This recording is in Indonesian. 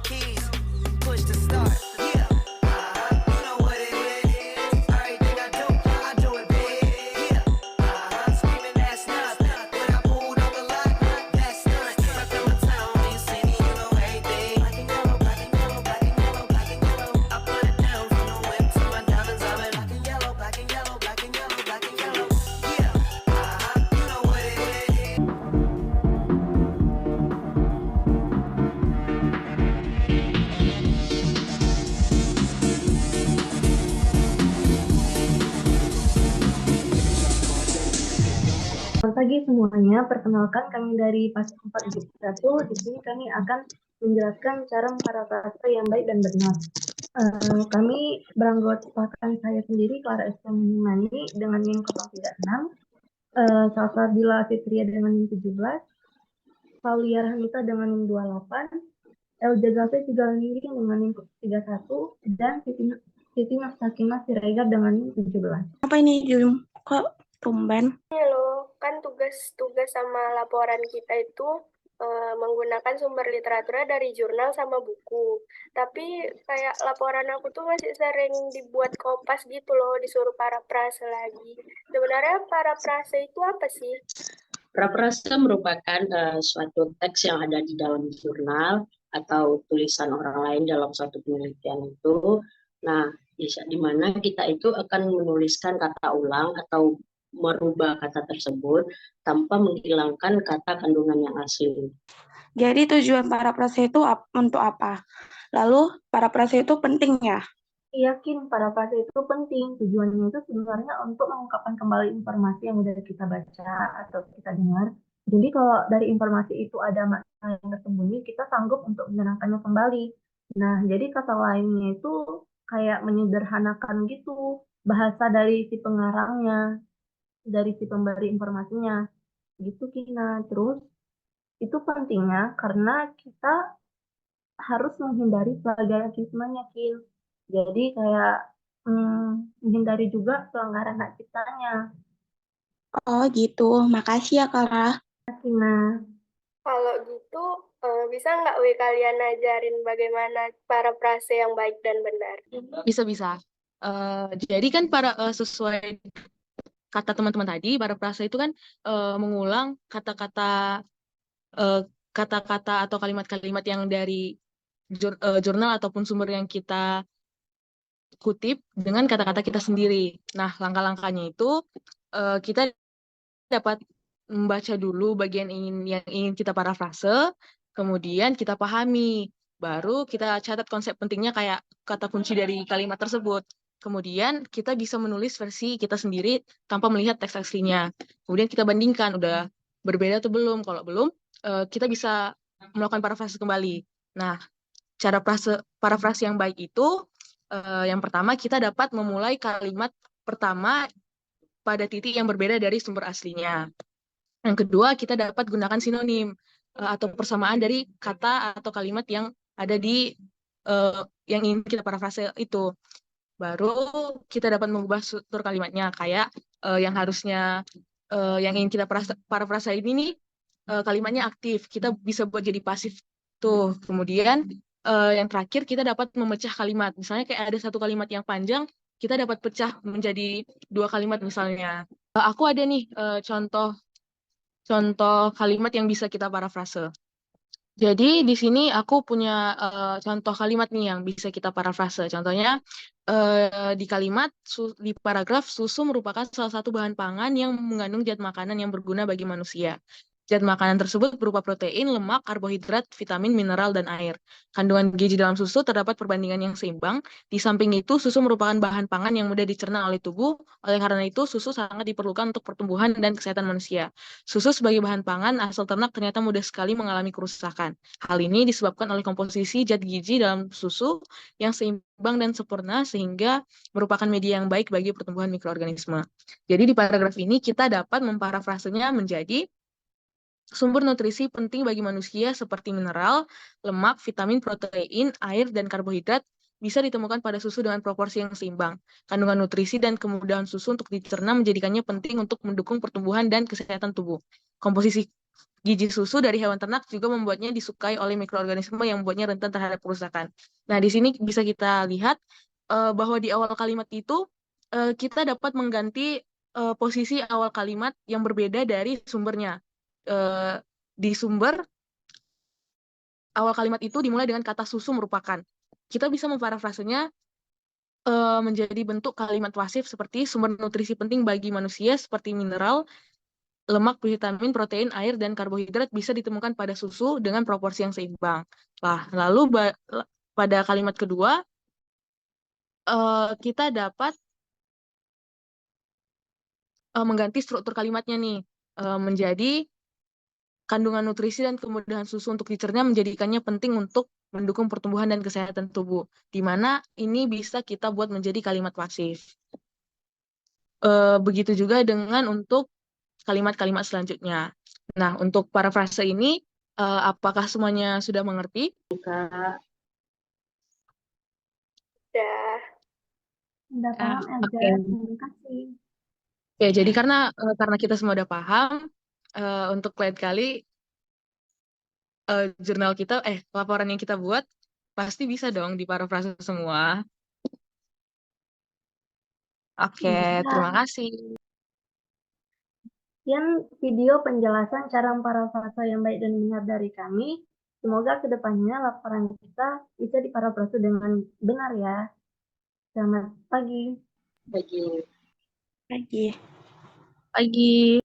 keys, push to start. Yeah, you know what it is. Everything I do it big. Yeah, screaming that's nothing. When I pulled on the lot, that's nothing. I come to town, you see me, you know everything. Black and yellow, black and yellow, black and yellow, black and yellow. I put it down from the whip to my diamonds. I've been black and yellow, black and yellow, black and yellow, black and yellow. Yeah, you know what it is. Selamat pagi semuanya, perkenalkan kami dari Pasif 4 Di sini kami akan menjelaskan cara memparafrase yang baik dan benar. Kami beranggotakan saya sendiri, Clara Estomani dengan NIM 036, Salsabila Fitria dengan NIM 17, Paulia Rahmita dengan NIM 28, Elja Gafe Sigalingiri dengan NIM 31, dan Siti Nafsakina Siregar dengan NIM 17. Apa ini, Jum? Kok tumben? Halo, kan tugas sama laporan kita itu menggunakan sumber literaturnya dari jurnal sama buku. Tapi kayak laporan aku tuh masih sering dibuat kopas gitu loh, disuruh parafrase lagi. Sebenarnya parafrase itu apa sih? Parafrase merupakan suatu teks yang ada di dalam jurnal atau tulisan orang lain dalam suatu penelitian itu. Nah, di mana kita itu akan menuliskan kata ulang atau merubah kata tersebut tanpa menghilangkan kata kandungan yang asli. Jadi tujuan parafrase itu untuk apa? Lalu parafrase itu penting ya? Yakin parafrase itu penting. Tujuannya itu sebenarnya untuk mengungkapkan kembali informasi yang udah kita baca atau kita dengar. Jadi kalau dari informasi itu ada makna yang tersembunyi, kita sanggup untuk menerangkannya kembali. Nah, jadi kata lainnya itu kayak menyederhanakan gitu bahasa dari si pengarangnya, dari si pemberi informasinya. Gitu, Kina. Terus, itu pentingnya karena kita harus menghindari plagiarismenya, Kin. Jadi kayak menghindari juga pelanggaran hak ciptanya. Oh gitu, makasih ya Kak. Kina. Kalau gitu, bisa nggak kalian ajarin bagaimana parafrase yang baik dan benar? Bisa. Jadi kan sesuai kata teman-teman tadi, parafrase itu kan mengulang kata-kata atau kalimat-kalimat yang dari jurnal ataupun sumber yang kita kutip dengan kata-kata kita sendiri. Nah, langkah-langkahnya itu kita dapat membaca dulu bagian yang ingin kita parafrase, kemudian kita pahami, baru kita catat konsep pentingnya kayak kata kunci dari kalimat tersebut. Kemudian kita bisa menulis versi kita sendiri tanpa melihat teks aslinya. Kemudian kita bandingkan udah berbeda atau belum. Kalau belum, kita bisa melakukan parafrase kembali. Nah, cara parafrase yang baik itu yang pertama kita dapat memulai kalimat pertama pada titik yang berbeda dari sumber aslinya. Yang kedua, kita dapat gunakan sinonim atau persamaan dari kata atau kalimat yang ada di yang ingin kita parafrase itu. Baru kita dapat mengubah struktur kalimatnya, kayak yang harusnya yang ingin kita parafrase ini nih kalimatnya aktif, kita bisa buat jadi pasif tuh. Kemudian yang terakhir kita dapat memecah kalimat. Misalnya kayak ada satu kalimat yang panjang, kita dapat pecah menjadi 2 kalimat misalnya. Aku ada nih contoh kalimat yang bisa kita parafrase. Jadi di sini aku punya contoh kalimat nih yang bisa kita parafrase. Contohnya di kalimat di paragraf susu merupakan salah satu bahan pangan yang mengandung zat makanan yang berguna bagi manusia. Zat makanan tersebut berupa protein, lemak, karbohidrat, vitamin, mineral, dan air. Kandungan gizi dalam susu terdapat perbandingan yang seimbang. Di samping itu, susu merupakan bahan pangan yang mudah dicerna oleh tubuh. Oleh karena itu, susu sangat diperlukan untuk pertumbuhan dan kesehatan manusia. Susu sebagai bahan pangan asal ternak ternyata mudah sekali mengalami kerusakan. Hal ini disebabkan oleh komposisi zat gizi dalam susu yang seimbang dan sempurna sehingga merupakan media yang baik bagi pertumbuhan mikroorganisme. Jadi di paragraf ini kita dapat memparafrasenya menjadi sumber nutrisi penting bagi manusia seperti mineral, lemak, vitamin, protein, air, dan karbohidrat bisa ditemukan pada susu dengan proporsi yang seimbang. Kandungan nutrisi dan kemudahan susu untuk dicerna menjadikannya penting untuk mendukung pertumbuhan dan kesehatan tubuh. Komposisi gizi susu dari hewan ternak juga membuatnya disukai oleh mikroorganisme yang membuatnya rentan terhadap kerusakan. Nah, di sini bisa kita lihat bahwa di awal kalimat itu kita dapat mengganti posisi awal kalimat yang berbeda dari sumbernya. Di sumber, awal kalimat itu dimulai dengan kata susu merupakan. Kita bisa memparafrasenya menjadi bentuk kalimat pasif seperti sumber nutrisi penting bagi manusia seperti mineral, lemak, vitamin, protein, air, dan karbohidrat bisa ditemukan pada susu dengan proporsi yang seimbang. Nah, lalu pada kalimat kedua, kita dapat mengganti struktur kalimatnya nih menjadi kandungan nutrisi dan kemudahan susu untuk dicerna menjadikannya penting untuk mendukung pertumbuhan dan kesehatan tubuh, di mana ini bisa kita buat menjadi kalimat pasif. Begitu juga dengan untuk kalimat-kalimat selanjutnya. Nah, untuk parafrase ini, apakah semuanya sudah mengerti? Udah. Udah paham, Oke. Elza. Terima kasih. Oke, jadi karena kita semua udah paham, untuk lain kali jurnal kita, laporan yang kita buat pasti bisa dong diparafrase semua. Oke, Bisa. terima kasih. Sekian video penjelasan cara memparafrase yang baik dan benar dari kami. Semoga kedepannya laporan kita bisa diparafrase dengan benar ya. Selamat pagi. Bagi Lagi. Pagi.